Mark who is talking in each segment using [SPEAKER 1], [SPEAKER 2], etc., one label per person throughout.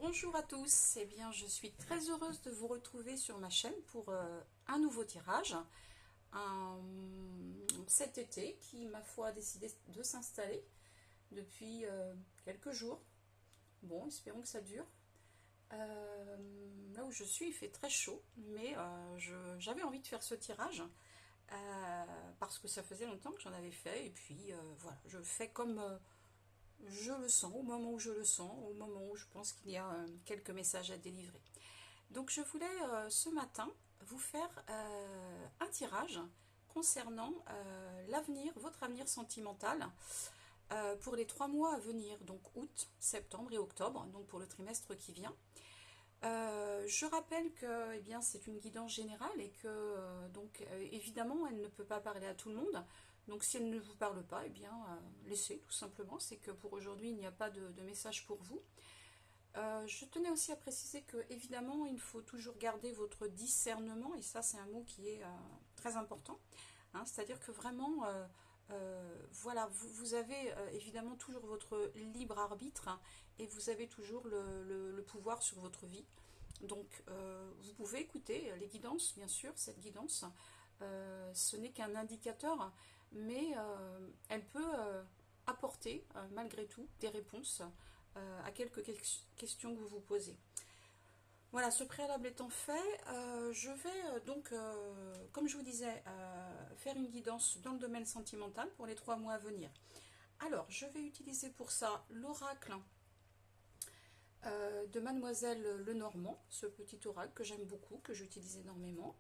[SPEAKER 1] Bonjour à tous, eh bien je suis très heureuse de vous retrouver sur ma chaîne pour un nouveau tirage cet été qui ma foi a décidé de s'installer depuis quelques jours. Bon, espérons que ça dure. Là où je suis il fait très chaud, mais j'avais envie de faire ce tirage parce que ça faisait longtemps que j'en avais fait et puis voilà, je fais comme je le sens, au moment où je le sens, au moment où je pense qu'il y a quelques messages à délivrer. Donc je voulais ce matin vous faire un tirage concernant l'avenir, votre avenir sentimental pour les 3 mois à venir, donc août, septembre et octobre, donc pour le trimestre qui vient. Je rappelle que eh bien, c'est une guidance générale et que évidemment elle ne peut pas parler à tout le monde. Donc si elle ne vous parle pas, eh bien laissez tout simplement. C'est que pour aujourd'hui il n'y a pas de message pour vous. Je tenais aussi à préciser que évidemment il faut toujours garder votre discernement et ça c'est un mot qui est très important. Hein, c'est-à-dire que vraiment voilà, vous avez évidemment toujours votre libre arbitre hein, et vous avez toujours le pouvoir sur votre vie. Donc vous pouvez écouter les guidances, bien sûr, cette guidance, ce n'est qu'un indicateur, mais elle peut apporter malgré tout des réponses à quelques questions que vous vous posez. Voilà, ce préalable étant fait, je vais comme je vous disais, faire une guidance dans le domaine sentimental pour les 3 mois à venir. Alors, je vais utiliser pour ça l'oracle de Mademoiselle Lenormand, ce petit oracle que j'aime beaucoup, que j'utilise énormément.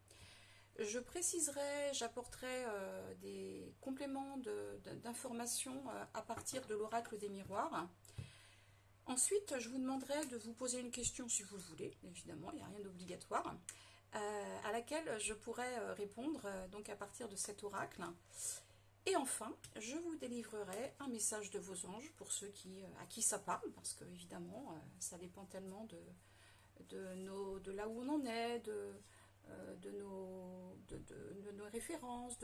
[SPEAKER 1] Je préciserai, j'apporterai des compléments d'informations à partir de l'oracle des miroirs. Ensuite, je vous demanderai de vous poser une question si vous le voulez, évidemment, il n'y a rien d'obligatoire, à laquelle je pourrai répondre donc à partir de cet oracle. Et enfin, je vous délivrerai un message de vos anges pour ceux à qui ça parle, parce que évidemment, ça dépend tellement de là où on en est, de nos références,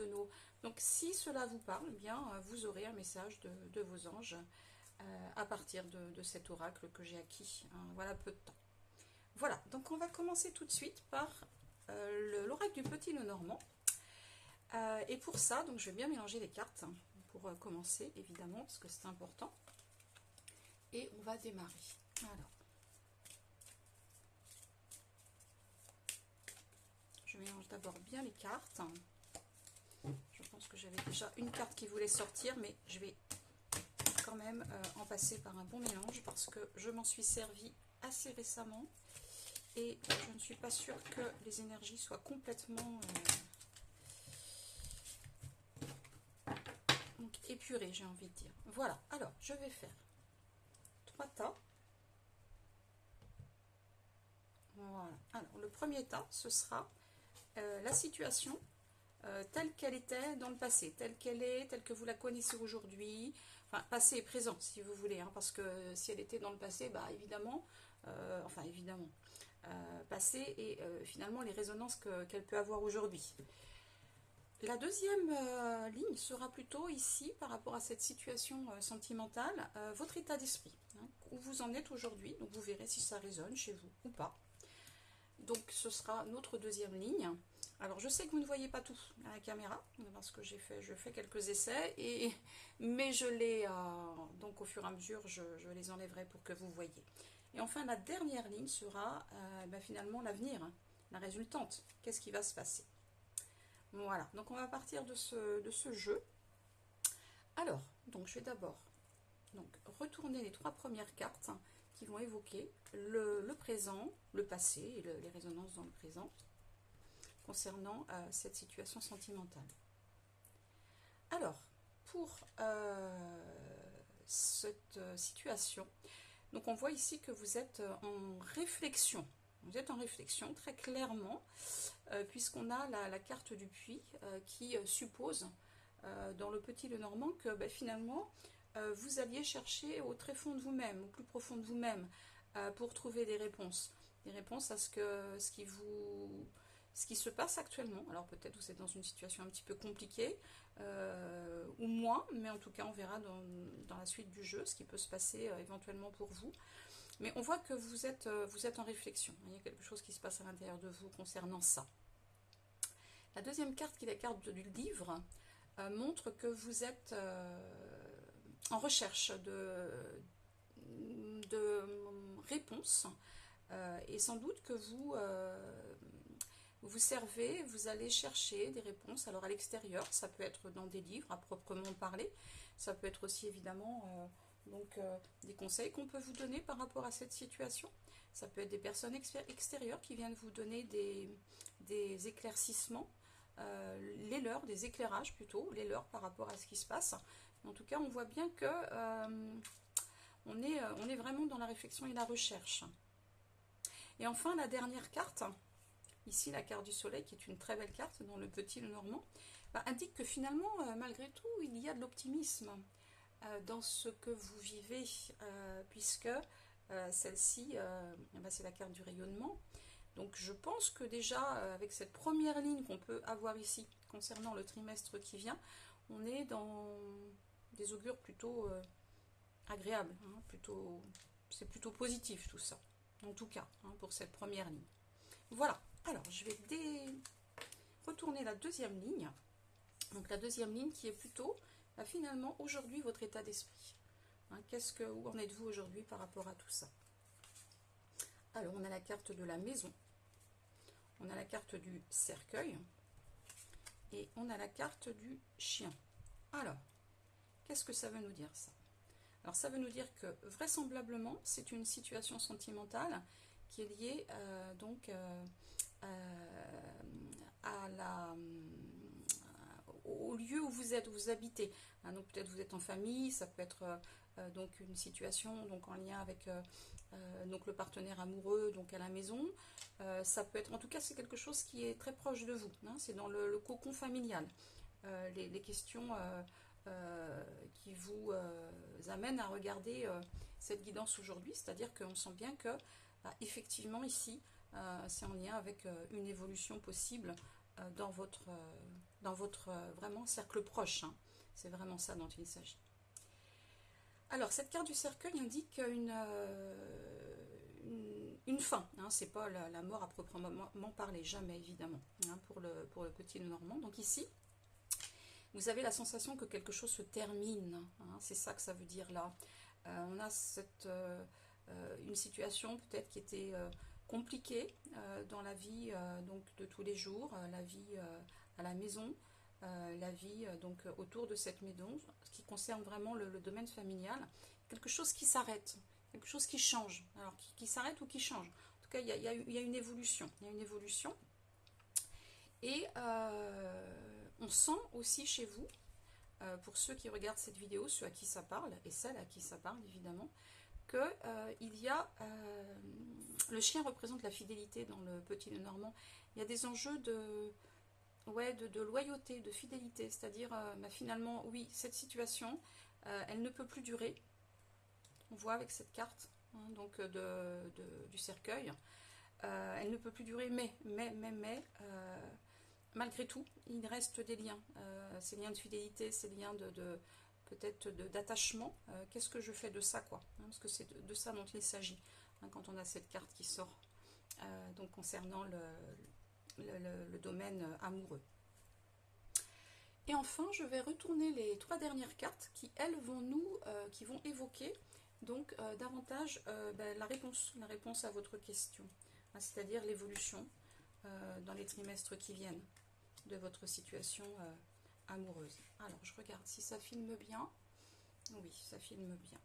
[SPEAKER 1] Donc si cela vous parle, eh bien, vous aurez un message de vos anges à partir de cet oracle que j'ai acquis, hein, voilà, peu de temps. Voilà, donc on va commencer tout de suite par l'oracle du petit Lenormand. Et pour ça, donc je vais bien mélanger les cartes hein, pour commencer, évidemment, parce que c'est important. Et on va démarrer. Alors, je mélange d'abord bien les cartes. Je pense que j'avais déjà une carte qui voulait sortir, mais je vais quand même en passer par un bon mélange parce que je m'en suis servi assez récemment et je ne suis pas sûre que les énergies soient complètement épurées, j'ai envie de dire. Voilà, alors je vais faire 3 tas. Voilà, alors le premier tas, ce sera la situation telle qu'elle était dans le passé, telle qu'elle est, telle que vous la connaissez aujourd'hui, enfin passé et présent si vous voulez, hein, parce que si elle était dans le passé, bah évidemment, passé et finalement les résonances qu'elle peut avoir aujourd'hui. La deuxième ligne sera plutôt ici par rapport à cette situation sentimentale, votre état d'esprit, hein, où vous en êtes aujourd'hui, donc vous verrez si ça résonne chez vous ou pas. Donc ce sera notre deuxième ligne. Alors je sais que vous ne voyez pas tout à la caméra, parce que je fais quelques essais, mais je les, donc au fur et à mesure, je les enlèverai pour que vous voyez. Et enfin la dernière ligne sera finalement l'avenir, hein, la résultante, qu'est-ce qui va se passer. Voilà, donc on va partir de ce jeu. Alors, donc je vais d'abord retourner les 3 premières cartes qui vont évoquer le présent, le passé et les résonances dans le présent concernant cette situation sentimentale. Alors, pour cette situation, donc on voit ici que vous êtes en réflexion. Vous êtes en réflexion très clairement, puisqu'on a la carte du puits qui suppose dans le petit Lenormand que finalement vous alliez chercher au très fond de vous-même, au plus profond de vous-même, pour trouver des réponses à ce qui se passe actuellement. Alors peut-être vous êtes dans une situation un petit peu compliquée, ou moins, mais en tout cas on verra dans la suite du jeu ce qui peut se passer éventuellement pour vous. Mais on voit que vous êtes en réflexion. Il y a quelque chose qui se passe à l'intérieur de vous concernant ça. La deuxième carte, qui est la carte du livre, montre que vous êtes en recherche de réponses. Et sans doute que vous servez, vous allez chercher des réponses. Alors à l'extérieur, ça peut être dans des livres à proprement parler. Ça peut être aussi évidemment des conseils qu'on peut vous donner par rapport à cette situation. Ça peut être des personnes extérieures qui viennent vous donner des éclaircissements, les leurs, des éclairages plutôt, les leurs par rapport à ce qui se passe. En tout cas, on voit bien que on est vraiment dans la réflexion et la recherche. Et enfin, la dernière carte, ici la carte du soleil, qui est une très belle carte dans le petit Lenormand, indique que finalement, malgré tout, il y a de l'optimisme dans ce que vous vivez, puisque celle-ci, c'est la carte du rayonnement. Donc je pense que déjà, avec cette première ligne qu'on peut avoir ici, concernant le trimestre qui vient, on est dans des augures plutôt agréables, c'est plutôt positif tout ça, en tout cas, pour cette première ligne. Voilà, alors je vais retourner la deuxième ligne. Donc la deuxième ligne qui est plutôt, finalement, aujourd'hui, votre état d'esprit. Où en êtes-vous aujourd'hui par rapport à tout ça? Alors, on a la carte de la maison, on a la carte du cercueil, et on a la carte du chien. Alors, qu'est-ce que ça veut nous dire, ça? Alors, ça veut nous dire que, vraisemblablement, c'est une situation sentimentale qui est liée, au lieu où vous êtes, où vous habitez. Donc peut-être vous êtes en famille, ça peut être donc une situation donc en lien avec donc le partenaire amoureux donc à la maison. Ça peut être, en tout cas c'est quelque chose qui est très proche de vous. C'est dans le cocon familial. Les questions qui vous amènent à regarder cette guidance aujourd'hui, c'est-à-dire qu'on sent bien que effectivement ici c'est en lien avec une évolution possible dans votre vraiment cercle proche. C'est vraiment ça dont il s'agit. Alors, cette carte du cercueil indique une fin. C'est pas la mort à proprement parler, jamais évidemment, pour le petit Lenormand. Donc ici, vous avez la sensation que quelque chose se termine. C'est ça que ça veut dire là. On a une situation peut-être qui était compliquée dans la vie donc de tous les jours, la vie à la maison, la vie donc autour de cette maison, ce qui concerne vraiment le domaine familial, quelque chose qui s'arrête, quelque chose qui change, alors qui s'arrête ou qui change. En tout cas, il y a une évolution, et on sent aussi chez vous, pour ceux qui regardent cette vidéo, ceux à qui ça parle, et celles à qui ça parle évidemment, que il y a le chien représente la fidélité dans le petit Lenormand. Il y a des enjeux de loyauté, de fidélité, c'est-à-dire finalement, oui, cette situation, elle ne peut plus durer. On voit avec cette carte donc du cercueil, elle ne peut plus durer, mais malgré tout, il reste des liens, ces liens de fidélité, ces liens peut-être d'attachement. Qu'est-ce que je fais de ça, quoi, parce que c'est de ça dont il s'agit quand on a cette carte qui sort, donc concernant le domaine amoureux. Et enfin, je vais retourner les trois dernières cartes qui, elles, qui vont évoquer donc davantage la réponse à votre question, c'est-à-dire l'évolution dans les trimestres qui viennent de votre situation amoureuse. Alors, je regarde si ça filme bien. Oui, ça filme bien.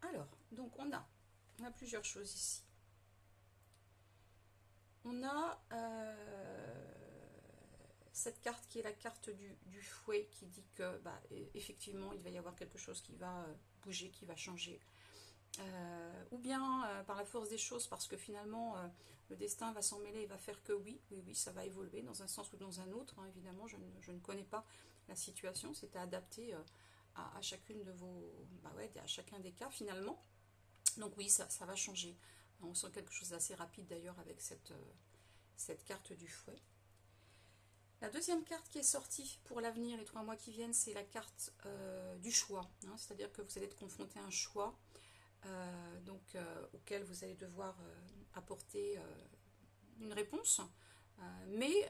[SPEAKER 1] Alors, donc on a plusieurs choses ici. On a cette carte qui est la carte du fouet, qui dit que effectivement il va y avoir quelque chose qui va bouger, qui va changer, ou bien par la force des choses, parce que finalement le destin va s'en mêler et va faire que oui, ça va évoluer dans un sens ou dans un autre, évidemment je ne connais pas la situation, c'est à adapter à chacune de vos à chacun des cas finalement. Donc oui, ça va changer. On sent quelque chose d'assez rapide d'ailleurs avec cette carte du fouet. La deuxième carte qui est sortie pour l'avenir, les 3 mois qui viennent, c'est la carte du choix. C'est-à-dire que vous allez être confronté à un choix. auquel vous allez devoir apporter une réponse. Mais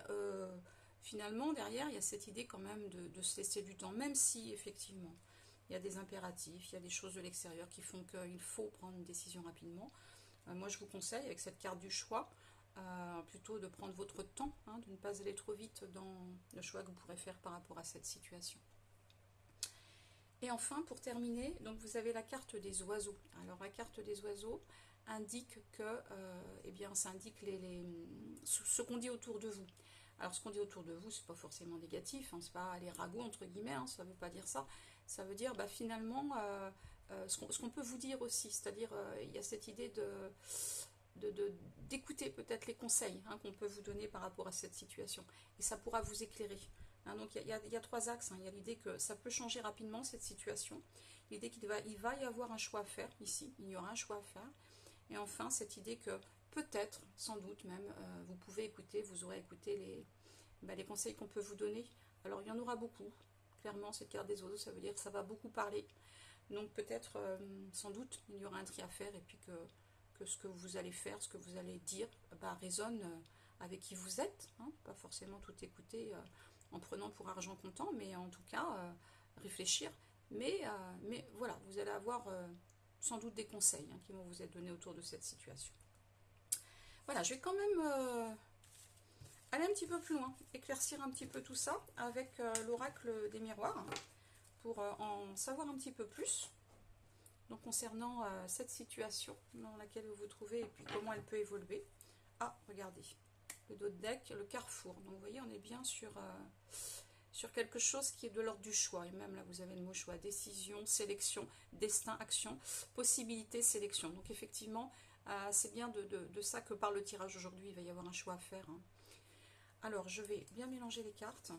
[SPEAKER 1] finalement, derrière, il y a cette idée quand même de se laisser du temps, même si effectivement, il y a des impératifs, il y a des choses de l'extérieur qui font qu'il faut prendre une décision rapidement. Moi, je vous conseille, avec cette carte du choix, plutôt de prendre votre temps, hein, de ne pas aller trop vite dans le choix que vous pourrez faire par rapport à cette situation. Et enfin, pour terminer, donc vous avez la carte des oiseaux. Alors, la carte des oiseaux indique que, eh bien, ça indique ce qu'on dit autour de vous. Alors, ce qu'on dit autour de vous, c'est pas forcément négatif, hein, c'est pas les ragots, entre guillemets, hein, ça veut pas dire ça. Ça veut dire, bah, finalement, ce qu'on peut vous dire aussi, c'est-à-dire, il y a cette idée d'écouter peut-être les conseils, hein, qu'on peut vous donner par rapport à cette situation. Et ça pourra vous éclairer. Hein, donc il y a trois axes. Hein. Il y a l'idée que ça peut changer rapidement cette situation. L'idée qu'il va y avoir un choix à faire ici. Il y aura un choix à faire. Et enfin, cette idée que peut-être, sans doute même, vous pouvez écouter, vous aurez écouté les conseils qu'on peut vous donner. Alors il y en aura beaucoup. Clairement, cette carte des oiseaux, ça veut dire que ça va beaucoup parler. Donc peut-être, sans doute, il y aura un tri à faire et puis que ce que vous allez faire, ce que vous allez dire, bah, résonne avec qui vous êtes. Hein, pas forcément tout écouter en prenant pour argent comptant, mais en tout cas, réfléchir. Mais voilà, vous allez avoir sans doute des conseils, hein, qui vont vous être donnés autour de cette situation. Voilà, je vais quand même aller un petit peu plus loin, éclaircir un petit peu tout ça avec l'oracle des miroirs pour en savoir un petit peu plus. Donc concernant cette situation dans laquelle vous vous trouvez et puis comment elle peut évoluer. Ah, regardez, le dos de deck, le carrefour. Donc vous voyez, on est bien sur quelque chose qui est de l'ordre du choix. Et même là, vous avez le mot choix, décision, sélection, destin, action, possibilité, sélection. Donc effectivement, c'est bien de ça que parle le tirage aujourd'hui. Il va y avoir un choix à faire. Hein. Alors, je vais bien mélanger les cartes.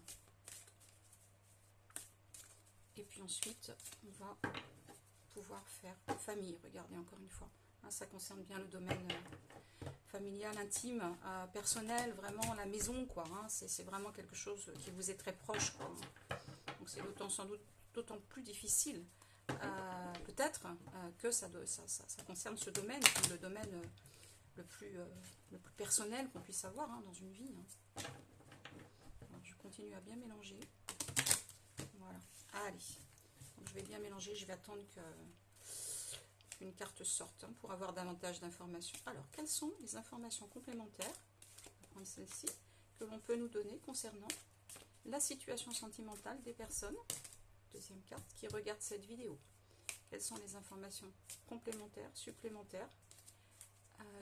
[SPEAKER 1] Et puis ensuite, on va pouvoir faire famille. Regardez encore une fois. Hein, ça concerne bien le domaine familial, intime, personnel, vraiment la maison, quoi. Hein, c'est vraiment quelque chose qui vous est très proche, quoi. Donc c'est sans doute d'autant plus difficile, peut-être, que ça concerne ce domaine, le domaine le plus personnel qu'on puisse avoir, hein, dans une vie. Hein. Alors, je continue à bien mélanger. Voilà. Allez. Donc, je vais bien mélanger. Je vais attendre qu'une carte sorte, hein, pour avoir davantage d'informations. Alors, quelles sont les informations complémentaires, je vais prendre celle-ci, que l'on peut nous donner concernant la situation sentimentale des personnes, deuxième carte, qui regardent cette vidéo. Quelles sont les informations complémentaires, supplémentaires,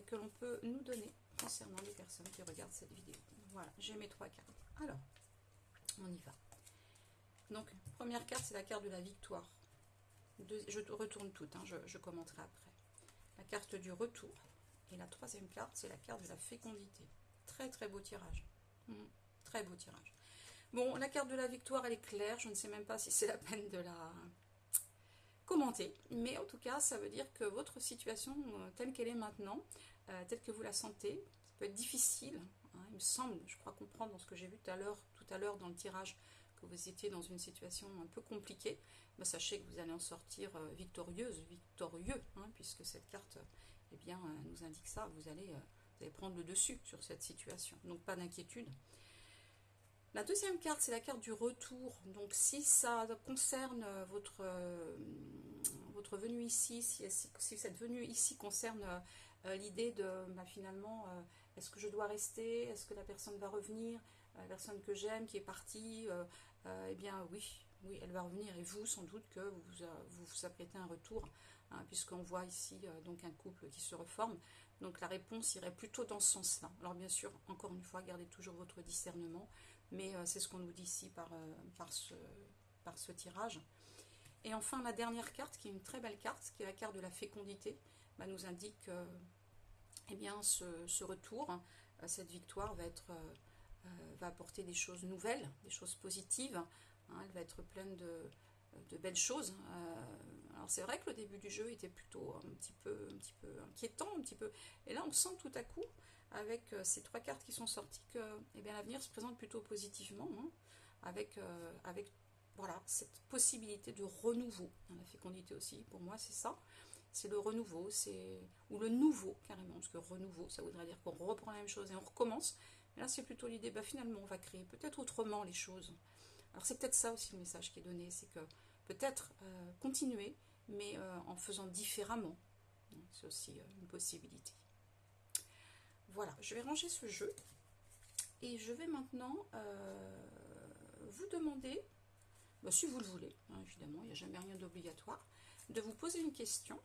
[SPEAKER 1] que l'on peut nous donner concernant les personnes qui regardent cette vidéo. Voilà, j'ai mes trois cartes. Alors, on y va. Donc, première carte, c'est la carte de la victoire. Je retourne toutes, hein, je commenterai après. La carte du retour. Et la troisième carte, c'est la carte de la fécondité. Très très beau tirage. Très beau tirage. Bon, la carte de la victoire, elle est claire. Je ne sais même pas si c'est la peine de la commenter. Mais en tout cas, ça veut dire que votre situation, telle qu'elle est maintenant, telle que vous la sentez, ça peut être difficile. Hein, il me semble, je crois comprendre dans ce que j'ai vu tout à l'heure dans le tirage, que vous étiez dans une situation un peu compliquée. Ben, sachez que vous allez en sortir victorieux, hein, puisque cette carte, eh bien, nous indique ça. Vous allez prendre le dessus sur cette situation. Donc, pas d'inquiétude. La deuxième carte, c'est la carte du retour. Donc, si ça concerne votre venue ici, si cette venue ici concerne l'idée de, bah, finalement, est-ce que je dois rester? Est-ce que la personne va revenir? La personne que j'aime, qui est partie, eh bien, oui, elle va revenir. Et vous, sans doute que vous apprêtez un retour, hein, puisqu'on voit ici donc un couple qui se reforme. Donc, la réponse irait plutôt dans ce sens-là. Alors, bien sûr, encore une fois, gardez toujours votre discernement. Mais c'est ce qu'on nous dit ici par ce tirage. Et enfin, la dernière carte, qui est une très belle carte, qui est la carte de la fécondité, bah, nous indique eh bien, ce retour, cette victoire va apporter des choses nouvelles, des choses positives. Hein, elle va être pleine de belles choses. Alors c'est vrai que le début du jeu était plutôt un petit peu inquiétant, et là on sent tout à coup, avec ces trois cartes qui sont sorties, que eh bien, l'avenir se présente plutôt positivement, hein, avec voilà, cette possibilité de renouveau. La fécondité aussi, pour moi, c'est ça. c'est le renouveau, ou le nouveau carrément, parce que renouveau, ça voudrait dire qu'on reprend la même chose et on recommence. Mais là, c'est plutôt l'idée, finalement, on va créer peut-être autrement les choses. Alors c'est peut-être ça aussi le message qui est donné, c'est que peut-être continuer, mais en faisant différemment. C'est aussi une possibilité. Voilà, je vais ranger ce jeu. Et je vais maintenant vous demander, si vous le voulez, hein, évidemment, il n'y a jamais rien d'obligatoire, de vous poser une question.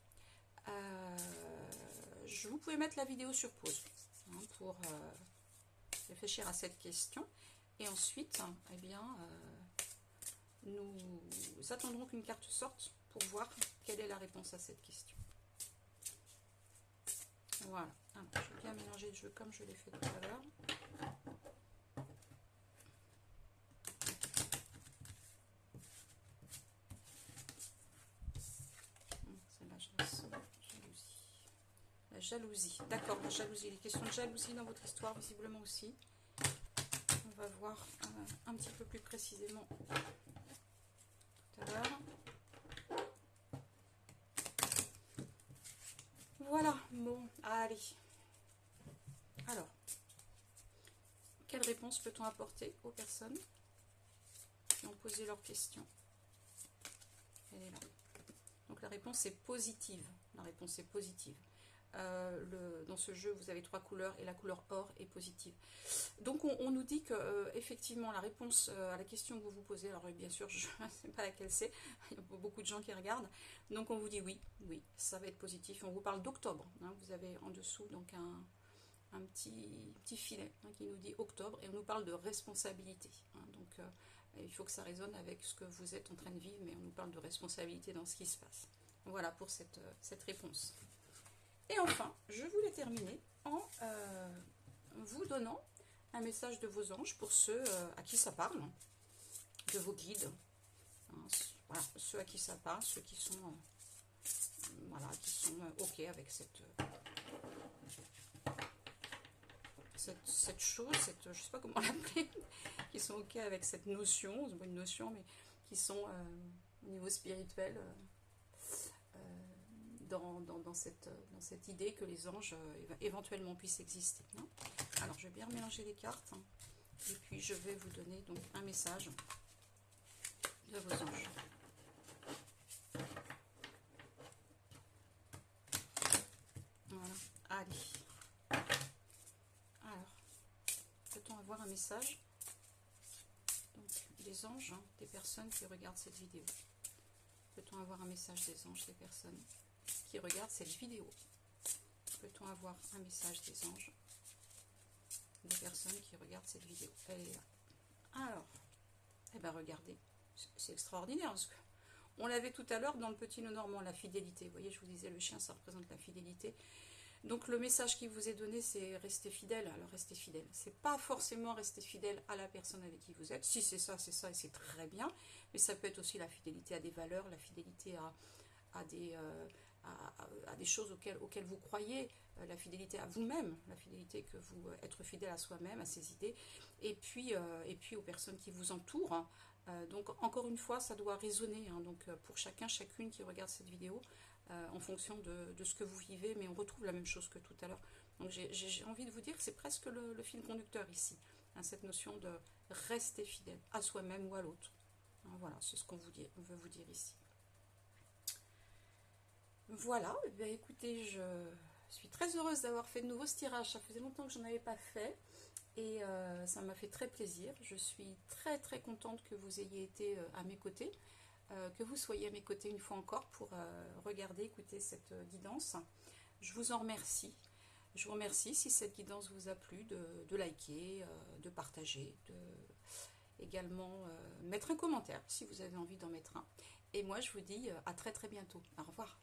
[SPEAKER 1] Vous pouvez mettre la vidéo sur pause hein, pour réfléchir à cette question. Et ensuite, eh bien, nous attendrons qu'une carte sorte pour voir quelle est la réponse à cette question. Voilà. Alors, je vais bien mélanger le jeu comme je l'ai fait tout à l'heure. Celle-là, je la sens. Jalousie. La jalousie. D'accord, la jalousie. Les questions de jalousie dans votre histoire, visiblement aussi. On va voir un petit peu plus précisément tout à l'heure. Voilà, bon, allez. Alors, quelle réponse peut-on apporter aux personnes qui ont posé leurs questions? Elle est là. Donc la réponse est positive. La réponse est positive. Dans ce jeu, vous avez 3 couleurs et la couleur or est positive. Donc on nous dit que effectivement la réponse à la question que vous vous posez, alors bien sûr je ne sais pas laquelle c'est, il y a beaucoup de gens qui regardent, donc on vous dit oui, ça va être positif. On vous parle d'octobre, hein, vous avez en dessous donc un petit filet hein, qui nous dit octobre et on nous parle de responsabilité. Hein, donc il faut que ça résonne avec ce que vous êtes en train de vivre, mais on nous parle de responsabilité dans ce qui se passe. Voilà pour cette réponse. Et enfin, je voulais terminer en vous donnant un message de vos anges pour ceux à qui ça parle, de vos guides, hein, voilà, ceux à qui ça parle, ceux qui sont, ok avec cette chose, je ne sais pas comment l'appeler, qui sont ok avec cette notion, c'est pas une notion, mais qui sont au niveau spirituel, dans cette idée que les anges éventuellement puissent exister. Hein. Alors, je vais bien mélanger les cartes, hein, et puis je vais vous donner donc un message de vos anges. Voilà, allez. Alors, peut-on avoir un message donc, des anges, hein, des personnes qui regardent cette vidéo? Peut-on avoir un message des anges, des personnes qui regardent cette vidéo? Peut-on avoir un message des anges, des personnes qui regardent cette vidéo? Elle est là. Alors, eh bien regardez, c'est extraordinaire, parce que on l'avait tout à l'heure dans le petit Lenormand, la fidélité. Vous voyez, je vous disais, le chien, ça représente la fidélité. Donc le message qui vous est donné, c'est rester fidèle. Alors restez fidèle. C'est pas forcément rester fidèle à la personne avec qui vous êtes. Si c'est ça, et c'est très bien. Mais ça peut être aussi la fidélité à des valeurs, la fidélité à des choses auxquelles vous croyez, la fidélité à vous-même, la fidélité que vous être fidèle à soi-même, à ses idées, et puis aux personnes qui vous entourent. Hein. Donc encore une fois, ça doit résonner. Hein. Donc pour chacun, chacune qui regarde cette vidéo, en fonction de ce que vous vivez, mais on retrouve la même chose que tout à l'heure. Donc j'ai envie de vous dire que c'est presque le fil conducteur ici, hein, cette notion de rester fidèle à soi-même ou à l'autre. Hein, voilà, c'est ce qu'on veut vous dire ici. Voilà, eh bien, écoutez, je suis très heureuse d'avoir fait de nouveau ce tirage. Ça faisait longtemps que je n'en avais pas fait et ça m'a fait très plaisir. Je suis très très contente que vous ayez été à mes côtés, que vous soyez à mes côtés une fois encore pour regarder, écouter cette guidance. Je vous en remercie. Je vous remercie si cette guidance vous a plu de liker, de partager, également mettre un commentaire si vous avez envie d'en mettre un. Et moi je vous dis à très très bientôt. Au revoir.